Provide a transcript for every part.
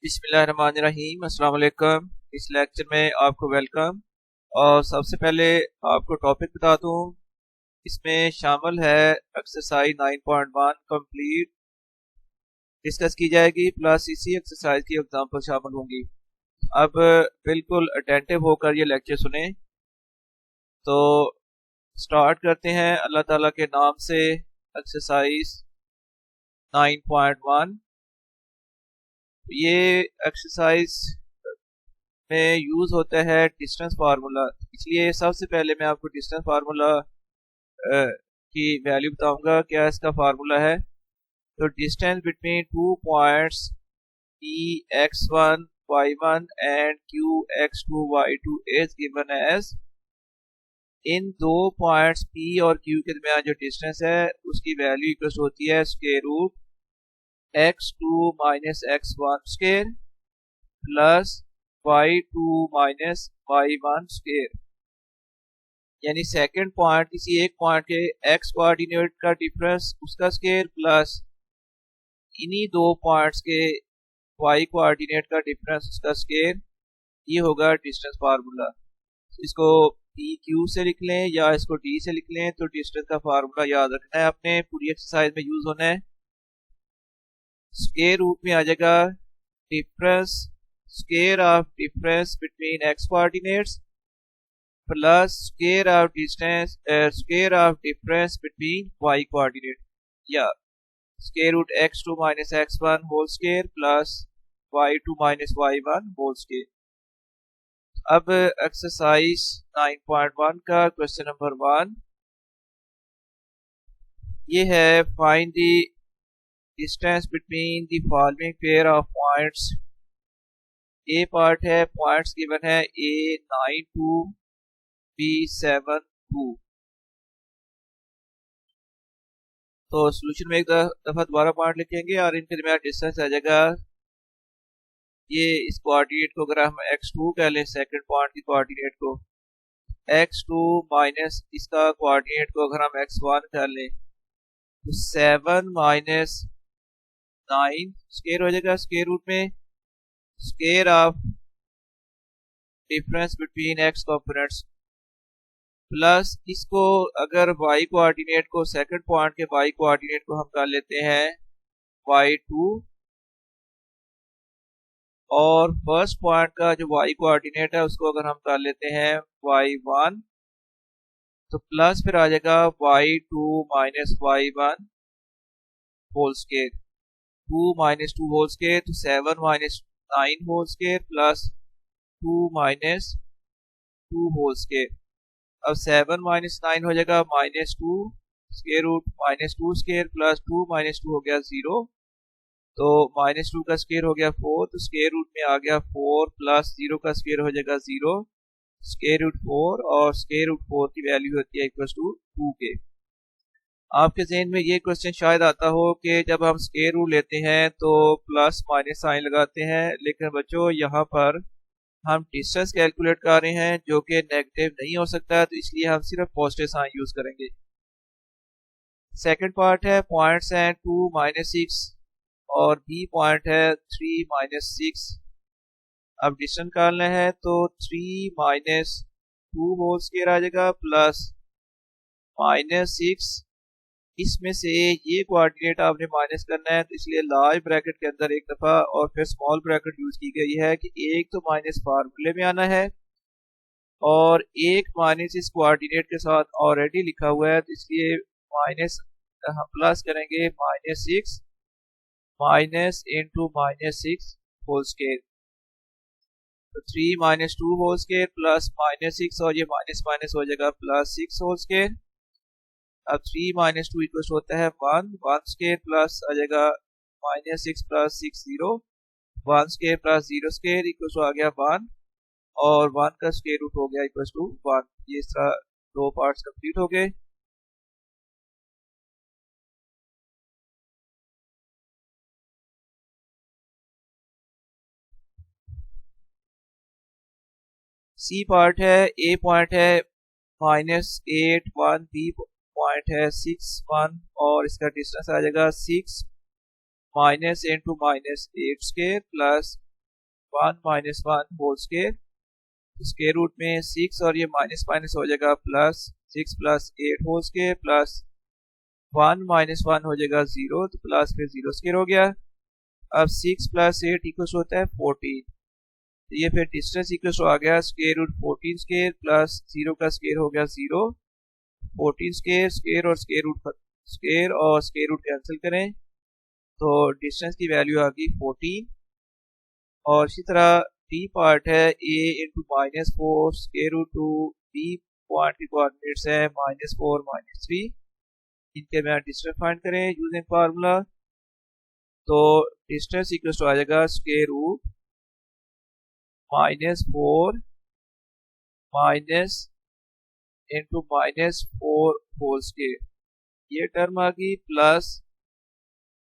बिस्मिल्लाहिर्रहमानिर्रहीम अस्सलाम वालेकुम। इस लेक्चर में आपको वेलकम। और सबसे पहले आपको टॉपिक बता दूं, इसमें शामिल है एक्सरसाइज 9.1 कंप्लीट डिस्कस की जाएगी, प्लस इसी एक्सरसाइज की एग्जांपल शामिल होंगी। अब बिल्कुल अटेंटिव होकर ये लेक्चर सुने। तो स्टार्ट करते हैं अल्लाह ताला के नाम से। एक्सरसाइज 9.1, ये एक्सरसाइज में यूज होता है डिस्टेंस फार्मूला। इसलिए सबसे पहले मैं आपको डिस्टेंस फार्मूला की वैल्यू बताऊंगा। क्या इसका फार्मूला है? तो distance between two points P x1 y1 and Q x2 y2 is given as. इन दो पॉइंट्स P और Q के दरमियान जो डिस्टेंस है उसकी वैल्यू इक्वल होती है square root x2 minus x1 square plus y2 minus y1 square. यानी सेकंड पॉइंट, किसी एक पॉइंट के x कोऑर्डिनेट का डिफरेंस उसका स्क्वायर प्लस इन्हीं दो पॉइंट्स के y कोऑर्डिनेट का डिफरेंस उसका स्क्वायर। ये होगा डिस्टेंस फार्मूला। इसको पी क्यू से लिख लें या इसको डी से लिख लें। तो डिस्टेंस का फार्मूला याद रखना है आपने, पूरी एक्सरसाइज में यूज होना है। स्क्वायर रूट में आ जाएगा difference, square of difference between x coordinates plus square of distance, square of difference between y coordinate, या square root x2 minus x1 whole square plus y2 minus y1 whole square. अब exercise 9.1 का question number 1 ये है, find the distance between the following pair of points. A part है, points given है A9 2 B7 2। तो solution में एक दफा दोबारा पॉइंट लिखेंगे और इनके दरमियान डिस्टेंस आ जाएगा। ये इस कोऑर्डिनेट को अगर हम x2 कह लें, सेकंड पॉइंट की कोऑर्डिनेट को x2 माइनस इसका कोऑर्डिनेट को अगर हम x1 कर लें तो 7 माइनस 9 स्क्वायर हो जाएगा स्क्वायर रूट में square of difference between x components plus इसको अगर y कोऑर्डिनेट को, सेकंड पॉइंट के y कोऑर्डिनेट को हम कर लेते हैं y2 और फर्स्ट पॉइंट का जो y कोऑर्डिनेट है उसको अगर हम कर लेते हैं y1 तो प्लस फिर आ जाएगा y2 minus y1 whole square, 2 minus 2 whole square तो 7 minus 9 whole square plus 2 minus 2 whole square. अब 7 माइनस 9 हो जाएगा minus 2 square root minus 2 square plus 2 minus 2 हो गया 0। तो माइनस 2 का स्क्वायर हो गया 4, तो स्क्वायर रूट में आ गया 4 प्लस 0 का स्क्वायर हो जाएगा 0 स्क्वायर रूट 4 और स्क्वायर रूट 4 की वैल्यू होती है इक्वल टू 2 के। आपके जहन में ये क्वेश्चन शायद आता हो कि जब हम स्क्वायर रूट लेते हैं तो प्लस माइनस साइन लगाते हैं, लेकिन बच्चों यहाँ पर हम डिस्टेंस कैलकुलेट कर रहे हैं जो कि नेगेटिव नहीं हो सकता, तो इसलिए हम सिर्फ पॉजिटिव साइन यूज करेंगे। सेकंड पार्ट है, पॉइंट्स हैं 2 माइनस 6 और बी पॉइंट है 3 माइनस 6। अब डिस्टेंस निकालना है तो 3 माइनस 2 होल स्क्वायर आ जाएगा प्लस माइनस 6। इसमें से ये कोऑर्डिनेट आपने माइनस करना है, तो इसलिए लार्ज ब्रैकेट के अंदर एक दफा और फिर स्मॉल ब्रैकेट यूज की गई है कि एक तो माइनस फार्मूले में आना है और एक माइनस इस कोऑर्डिनेट के साथ ऑलरेडी लिखा हुआ है, तो इसलिए माइनस हम प्लस करेंगे minus 6 minus into minus 6 whole square. तो 3 minus 2 whole square plus minus 6 और ये माइनस माइनस हो जाएगा प्लस 6 होल स्क्वायर। अब 3 माइनस 2 इक्वल होता है 1 स्क्वायर प्लस आ जाएगा minus 6 plus 6 0, 1 square plus 0 square equal आ गया 1 और 1 का स्क्वायर रूट हो गया इक्वल टू 1। ये इस तरह दो पार्ट्स कंप्लीट हो गए। सी पार्ट है, ए पॉइंट है माइनस 8 1, बी पॉइंट है 6 1 और इसका डिस्टेंस आ जाएगा 6 minus into minus 8 square plus 1 minus 1 whole square, square root में 6 और ये माइनस माइनस हो जाएगा plus 6 plus 8 whole square plus 1 minus 1 हो जाएगा 0, तो प्लस फिर 0 स्केयर हो गया। अब 6 प्लस 8 इक्वल होता है 14, तो ये फिर डिस्टेंस इक्वल आ गया स्केयर रूट 14 स्केयर प्लस 0 का स्केयर हो गया 0, 14 स्केयर, स्केयर और स्केयर रूट कैंसिल करें तो डिस्टेंस की वैल्यू आ गई 14। और इसी तरह डी पार्ट है a into minus 4 square root 2, B point के कोऑर्डिनेट्स है माइनस 4 माइनस 3, इनके मैं डिस्टेंस फाइंड करें यूजिंग फार्मूला, तो डिस्टेंस इक्वल टू आ जाएगा square root minus 4 minus into minus 4 whole square, ये टर्म आ गई plus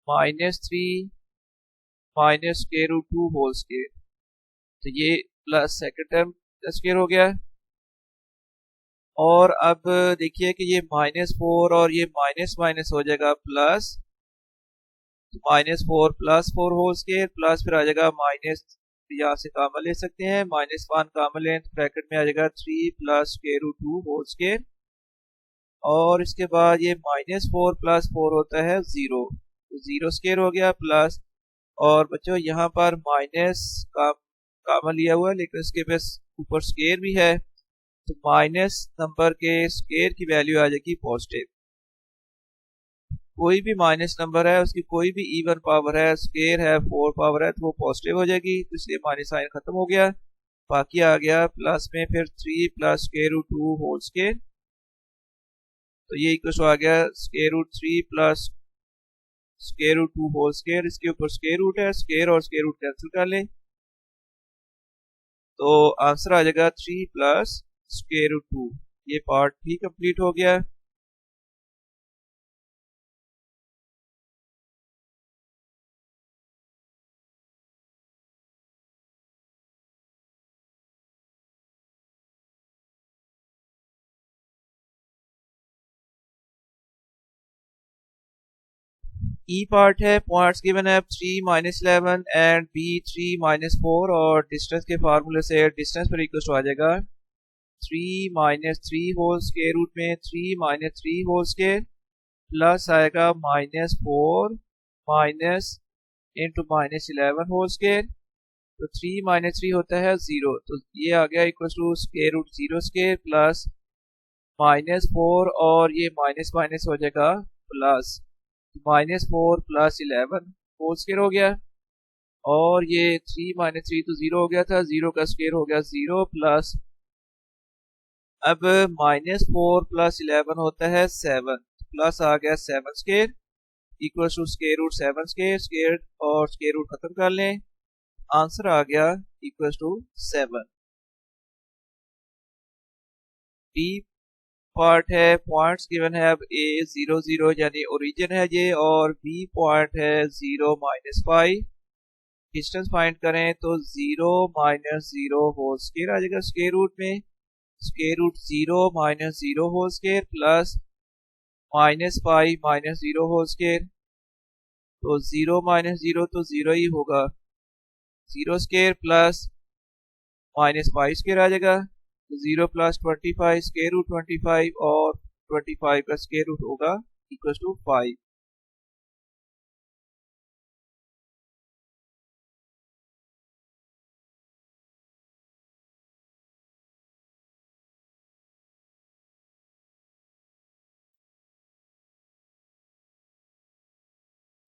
minus 3 minus square root 2 whole square, तो ये प्लस सेकंड टर्म स्केयर हो गया। और अब देखिए कि ये माइनस 4 और ये माइनस माइनस हो जाएगा प्लस, तो minus 4 plus 4 whole square plus फिर आ जाएगा माइनस, यहाँ से कामन ले सकते हैं, माइनस 1 कामन लें तो ब्रैकेट में आ जाएगा 3 plus square root 2 whole square, और इसके बाद ये माइनस 4 प्लस 4 होता है 0, तो 0 स्केयर हो गया प्लस, और बच्चों यहाँ पर माइनस का कामन लिया हुआ है लेकिन इसके पास ऊपर स्केयर भी है, तो माइनस नंबर के स्केयर की वैल्यू आ जाएगी पॉजिटिव। कोई भी माइनस नंबर है उसकी कोई भी इवन पावर है, स्केयर है 4 पावर है, तो वो पॉजिटिव हो जाएगी, तो इसलिए माइनस साइन खत्म हो गया, बाकी आ गया प्लस में फिर 3 plus square root 2 whole square, तो ये इक्वल आ गया square root 3 plus square root 2 whole square, इसके ऊपर स्केयर रूट है, स्केयर और स्केयर रूट कैंसिल कर लें तो आंसर आ जाएगा 3 प्लस स्केयर रूट 2। ये पार्ट भी कंप्लीट हो गया। ई पार्ट है, पॉइंट्स गिवन है 3 माइनस 11 एंड बी 3 माइनस 4, और डिस्टेंस के फार्मूले से डिस्टेंस पर इक्वल आ जाएगा 3 माइनस 3 होल स्केयर रूट में 3 माइनस 3 होल स्केयर प्लस आएगा minus 4 minus into minus 11 whole square, तो 3 माइनस 3 होता है 0, तो ये आ गया equal to square root 0 square plus minus 4 और ये माइनस माइनस हो जाएगा plus minus 4 plus 11 whole square हो गया, और ये 3 माइनस 3 तो 0 हो गया था, 0 का स्केयर हो गया 0 प्लस, अब माइनस 4 प्लस 11 होता है 7, प्लस आ गया 7 square equal to square root 7 square, square और स्केयर रूट खत्म कर लें, आंसर आ गया इक्वल टू 7। डी पार्ट है, पॉइंट्स गिवन है, अब ए 0 0 यानी ओरिजिन है ये, और बी पॉइंट है 0 माइनस 5, डिस्टेंस फाइंड करें तो 0 माइनस 0 होल स्केयर आ जाएगा स्केयर रूट में, square root 0 minus 0 whole square plus minus 5 minus 0 whole square, तो 0 माइनस 0 तो 0 ही होगा, 0 स्केयर प्लस माइनस 5 स्केयर आ जाएगा, 0 प्लस 25 स्केयर रूट 25 और 25 का स्केयर रूट होगा इक्वल टू 5।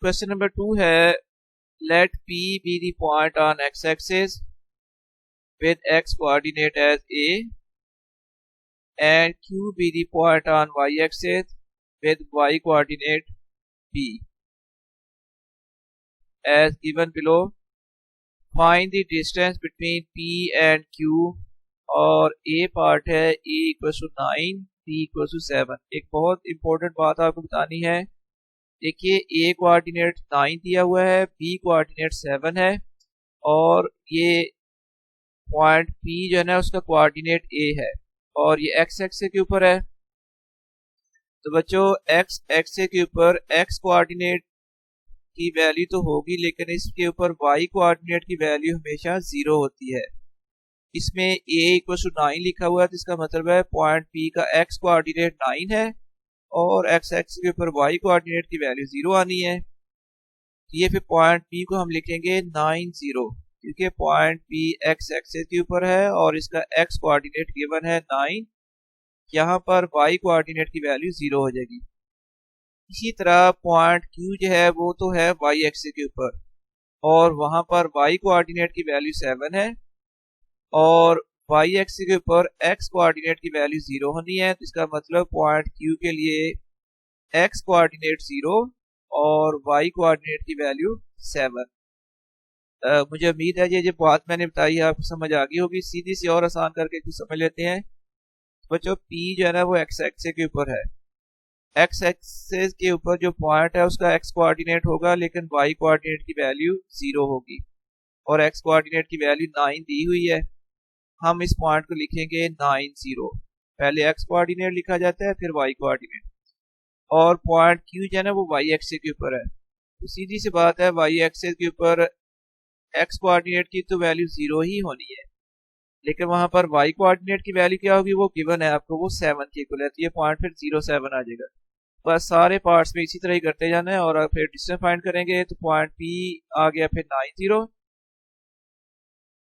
क्वेश्चन नंबर 2 है, let P be the point on x-axis with x coordinate as a and Q be the point on y-axis with y coordinate b as given below. Find the distance between P and Q, और A part है A equal to 9, B equal to 7। एक बहुत important बात आपको बतानी है, देखिए A coordinate 9 दिया हुआ है, B कोऑर्डिनेट 7 है, और ये पॉइंट P जो है ना उसका कोऑर्डिनेट A है, और ये x एक्सिस के ऊपर है, तो बच्चों x एक्सिस के ऊपर x कोऑर्डिनेट की वैल्यू तो होगी, लेकिन इसके ऊपर वाई कोऑर्डिनेट की वैल्यू हमेशा 0 होती है। इसमें a इक्वल टू 9 लिखा हुआ है, तो इसका मतलब है पॉइंट P का x कोऑर्डिनेट 9 है और x एक्सिस के ऊपर y कोऑर्डिनेट की वैल्यू 0 आनी है। ये फिर पॉइंट P को हम लिखेंगे 9 0, क्योंकि पॉइंट P x एक्सिस के ऊपर है और इसका x कोऑर्डिनेट गिवन है 9। यहाँ पर y कोऑर्डिनेट की वैल्यू 0 हो जाएगी। इसी तरह पॉइंट Q जो है वो तो है y एक्सिस के ऊपर और वहां पर y कोऑर्डिनेट की वैल्यू 7 है और y एक्सिस के ऊपर x कोऑर्डिनेट की वैल्यू 0 होनी है। तो इसका मतलब पॉइंट Q के लिए x कोऑर्डिनेट 0 और y कोऑर्डिनेट की वैल्यू 7। मुझे उम्मीद है ये जो बात मैंने बताई है आपको समझ आ गई होगी। सीधी सी और आसान करके कुछ समझ लेते हैं बच्चों। P जो है ना वो x एक्सिस के ऊपर है, x एक्सिस के ऊपर जो पॉइंट है उसका x कोऑर्डिनेट होगा, लेकिन y कोऑर्डिनेट की वैल्यू 0 होगी और x कोऑर्डिनेट की वैल्यू 9 दी हुई है। हम इस पॉइंट को लिखेंगे 9 0। पहले x कोऑर्डिनेट लिखा जाता है फिर y कोऑर्डिनेट, और पॉइंट Q जो है ना वो y एक्सिस के ऊपर है। तो सीधी सी बात है y एक्सिस के ऊपर x कोऑर्डिनेट की तो वैल्यू 0 ही होनी है, लेकिन वहां पर y कोऑर्डिनेट की वैल्यू क्या होगी वो गिवन है आपको, वो 7 के इक्वल है। तो ये पॉइंट फिर 0 7 आ जाएगा। बस सारे पार्ट्स में इसी तरह ही करते जाना है और फिर डिस्टेंस फाइंड करेंगे। तो पॉइंट P आ गया फिर 9 0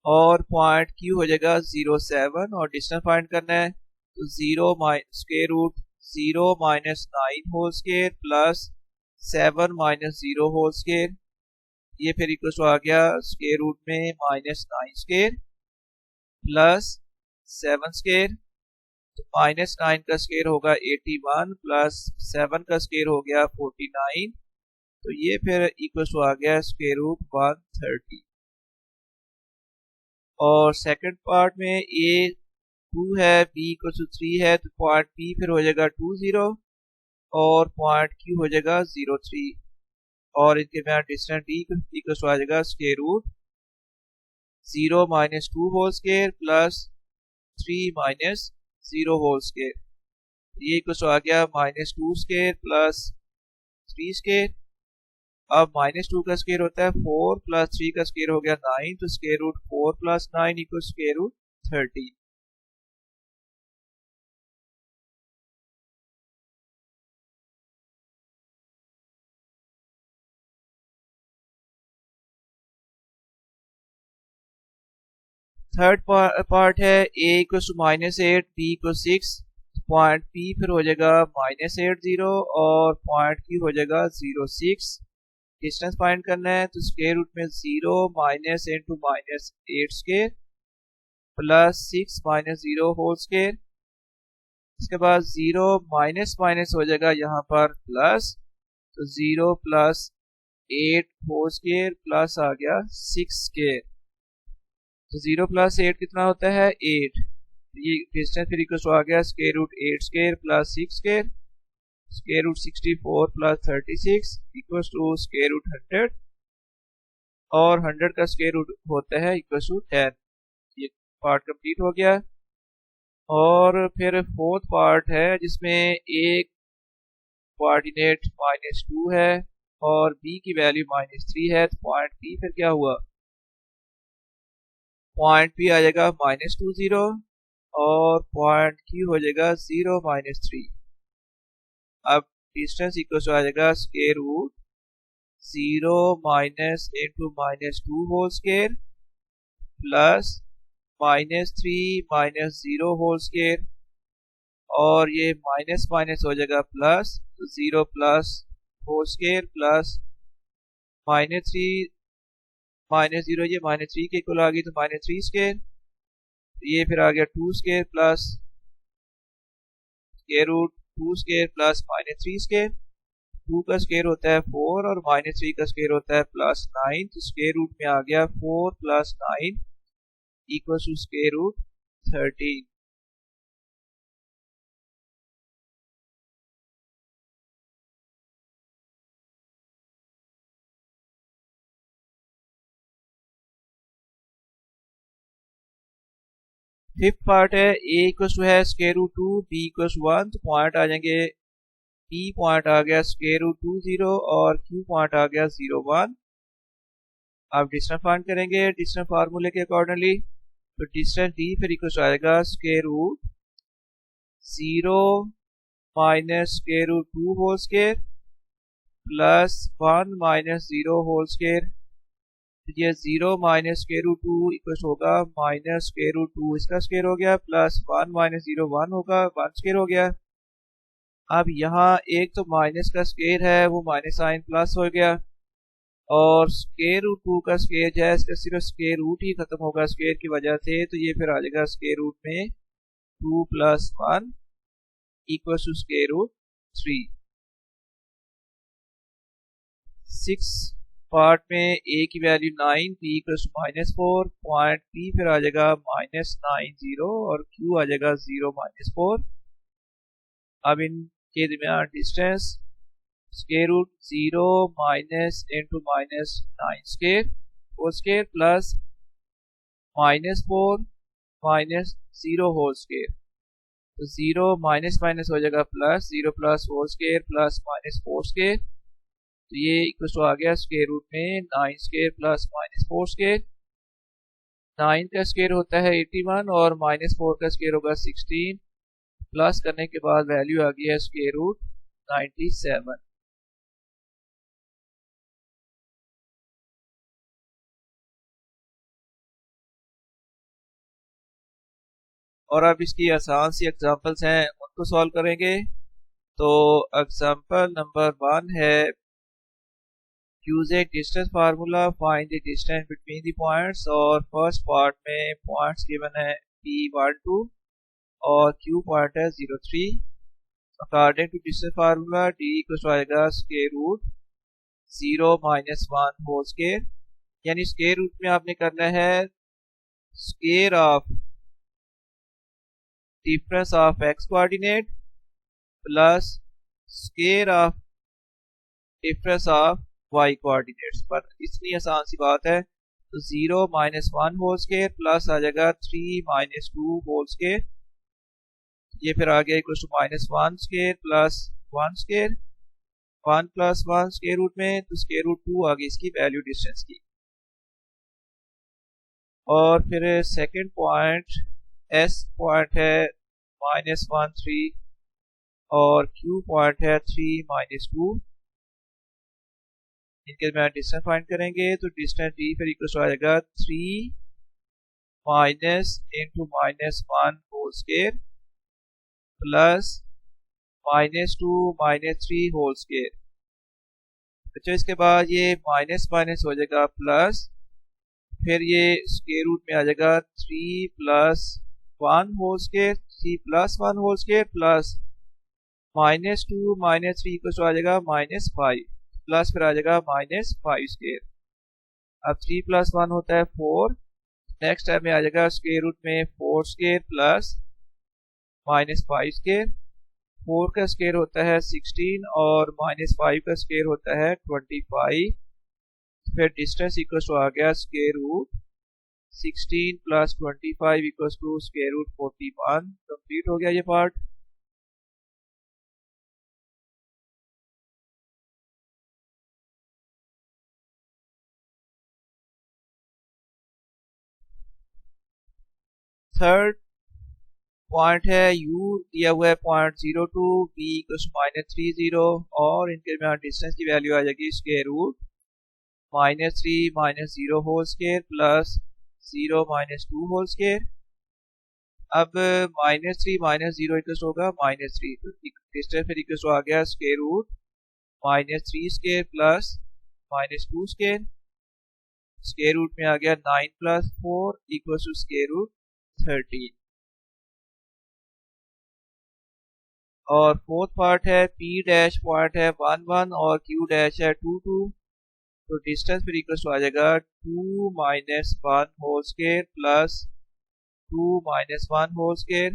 और पॉइंट Q हो जाएगा 0 7 और डिस्टेंस फाइंड करना है। तो 0 square root 0 minus 9 whole square plus 7 minus 0 whole square, ये फिर इक्वल आ गया स्क्वायर रूट में माइनस 9 स्क्वायर प्लस 7 स्क्वायर। तो माइनस 9 का स्क्वायर होगा 81 प्लस 7 का स्क्वायर हो गया 49। तो ये फिर इक्वल आ गया स्क्वायर रूट 130। और सेकंड पार्ट में a 2 है, b इक्वल टू 3 है, तो पॉइंट P फिर हो जाएगा 2 0 और पॉइंट Q हो जाएगा 0 3 और इनके में डिस्टेंस d इक्वल आ जाएगा square root 0 minus 2 whole square plus 3 minus 0 whole square. ये इक्वल आ गया माइनस 2 स्क्वायर प्लस 3 स्क्वायर। अब माइनस 2 का स्क्वायर होता है 4 प्लस 3 का स्क्वायर हो गया 9, तो square root 4 plus 9 equal square root 30। Third part है a equal to minus 8 b equal 6। Point P फिर हो जाएगा माइनस 8 0 और पॉइंट Q हो जाएगा 0 6। डिस्टेंस फाइंड करना है, तो स्क्वायर रूट में 0 minus into minus 8 square plus 6 minus 0 whole square. इसके बाद 0 माइनस माइनस हो जाएगा यहाँ पर प्लस, तो 0 प्लस 8 होल स्क्वायर प्लस आ गया 6 स्क्वायर। तो 0 प्लस 8 कितना होता है 8। ये डिस्टेंस फिर इक्वल आ गया square root 8 square plus 6 square, square root 64 plus 36 equal to square root 100 और 100 का स्क्वायर रूट होता है इक्वल टू 10। ये पार्ट कंप्लीट हो गया। और फिर फोर्थ पार्ट है जिसमें एक कोऑर्डिनेट -2 है और b की वैल्यू -3 है। तो पॉइंट P फिर क्या हुआ, पॉइंट P आ जाएगा -2 0 और पॉइंट Q हो जाएगा 0 -3। अब डिस्टेंस इक्वल आ जाएगा square root 0 minus into -2 whole square plus -3 minus 0 whole square और ये माइनस माइनस हो जाएगा प्लस, तो 0 प्लस होल स्क्वायर प्लस -3 -0, ये -3 के इक्वल आ गई, तो -3 स्क्वायर। ये फिर आ गया 2 square plus square root 2 square plus -3 square. 2 का स्क्वायर होता है 4 और -3 का स्क्वायर होता है +9, तो स्क्वायर रूट में आ गया 4 + 9 equal to square root 13। Fifth part है a इक्वल टू है square root 2 b equal to 1। तो पॉइंट आ जाएंगे P पॉइंट आ गया स्क्वायर रूट 2 0 और Q पॉइंट आ गया 0 1। आप डिस्टेंस फाइंड करेंगे डिस्टेंस फार्मूले के अकॉर्डिंगली, तो डिस्टेंस D फिर इक्वल आएगा square root 0 minus square root 2 whole square plus 1 minus 0 whole square. ये 0 माइनस स्क्वायर रूट 2 इक्वल होगा माइनस स्क्वायर रूट 2 इसका स्क्वायर हो गया प्लस 1 माइनस 0 1 होगा 1 स्क्वायर हो गया। अब यहाँ एक तो माइनस का स्क्वायर है वो माइनस साइन प्लस हो गया, और स्क्वायर रूट 2 का स्क्वायर जो है इसका सिर्फ स्क्वायर रूट ही खत्म होगा स्क्वायर की वजह से, तो ये फिर आ जाएगा स्क्वायर रूट में 2 plus 1 equal to square root 3। 6 part में a की value 9, p equal to -4, point p फिर आ जाएगा -9 0 और q आ जाएगा 0 -4। अब इनके दरमियान distance square root 0 minus into minus 9 square whole square plus -4 minus 0 whole square, तो 0 माइनस माइनस हो जाएगा plus 0 plus whole square plus -4 square, तो ये इक्वल टू आ गया स्क्वायर रूट में 9 स्क्वायर प्लस -4 स्क्वायर। 9 का स्क्वायर होता है 81 और -4 का स्क्वायर होगा 16, प्लस करने के बाद वैल्यू आ गई है स्क्वायर रूट 97। और अब इसकी आसान सी एग्जांपल्स हैं उनको सॉल्व करेंगे। तो एग्जांपल नंबर 1 है use a distance formula find the distance between the points, और फर्स्ट पार्ट में पॉइंट्स गिवन है P12 और Q पॉइंट है 03। According to distance formula D equal आएगा square root 0 minus 1 whole square, यानी स्क्वायर रूट में आपने करना है square of difference of x coordinate plus square of difference of y coordinates, पर इतनी आसान सी बात है। तो 0 माइनस 1 होल स्क्वायर प्लस आ जाएगा 3 माइनस 2 होल स्क्वायर, ये फिर आ गया equal to -1 square plus 1 square, 1 plus 1 square root में, तो स्क्वायर रूट 2 आ गई इसकी वैल्यू डिस्टेंस की। और फिर सेकंड पॉइंट S पॉइंट है -1 3 और Q पॉइंट है 3 -2, इनके मैं डिस्टेंस फाइंड करेंगे, तो डिस्टेंस D फिर इक्वल आ जाएगा 3 minus into -1 whole square plus -2 -3 whole square. अच्छा, इसके बाद ये माइनस माइनस हो जाएगा प्लस, फिर ये स्क्वायर रूट में आ जाएगा 3 plus 1 whole square, 3 plus 1 whole square plus -2 -3 equal आ जाएगा -5, प्लस फिर आ जाएगा -5 स्क्वायर। अब 3 प्लस 1 होता है 4, नेक्स्ट टाइम में आ जाएगा स्क्वायर रूट में 4 स्क्वायर प्लस -5 स्क्वायर, 4 का स्क्वायर होता है 16 और -5 का स्क्वायर होता है 25, फिर डिस्टेंस इक्वल आ गया square root 16 plus 25 equal to square root 41। Complete हो गया ये पार्ट। थर्ड पॉइंट है U दिया हुआ है पॉइंट 02, B इक्वल टू -30 और इनके दरमियान डिस्टेंस की वैल्यू आ जाएगी square root -3 -0 whole square plus 0 -2 whole square. अब -3 -0 इक्वल होगा -3, तो डिस्टेंस फिर इक्वल आ गया square root -3 square plus -2 square, square root में आ गया 9 plus 4 equal to square root 13। और फोर्थ पार्ट है P डैश पॉइंट है 1 1 और Q डैश है 2 2, तो डिस्टेंस फिर इक्वल आ जाएगा 2 -1 whole square plus 2 -1 whole square,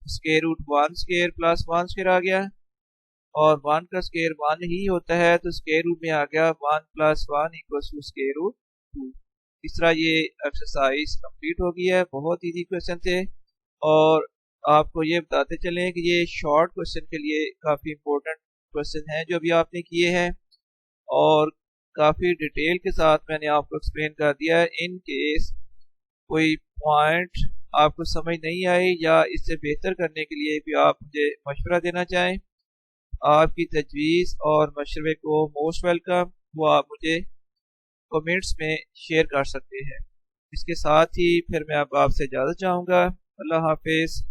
square root 1 square plus 1 square आ गया, और 1 का स्क्वायर 1 ही होता है, तो स्क्वायर रूट में आ गया 1 plus 1 equal to square root 2। इस तरह ये एक्सरसाइज कंप्लीट हो गई है, बहुत इजी क्वेश्चन थे। और आपको ये बताते चलें कि ये शॉर्ट क्वेश्चन के लिए काफ़ी इम्पोर्टेंट क्वेश्चन हैं जो अभी आपने किए हैं, और काफ़ी डिटेल के साथ मैंने आपको एक्सप्लेन कर दिया है। इन केस कोई पॉइंट आपको समझ नहीं आए या इससे बेहतर करने के लिए भी आप मुझे मशवरा देना चाहें, आपकी तजवीज़ और मशवरे को मोस्ट वेलकम, वो आप मुझे कमेंट्स में शेयर कर सकते हैं। इसके साथ ही फिर मैं अब आपसे इजाज़त चाहूँगा। अल्लाह हाफिज़।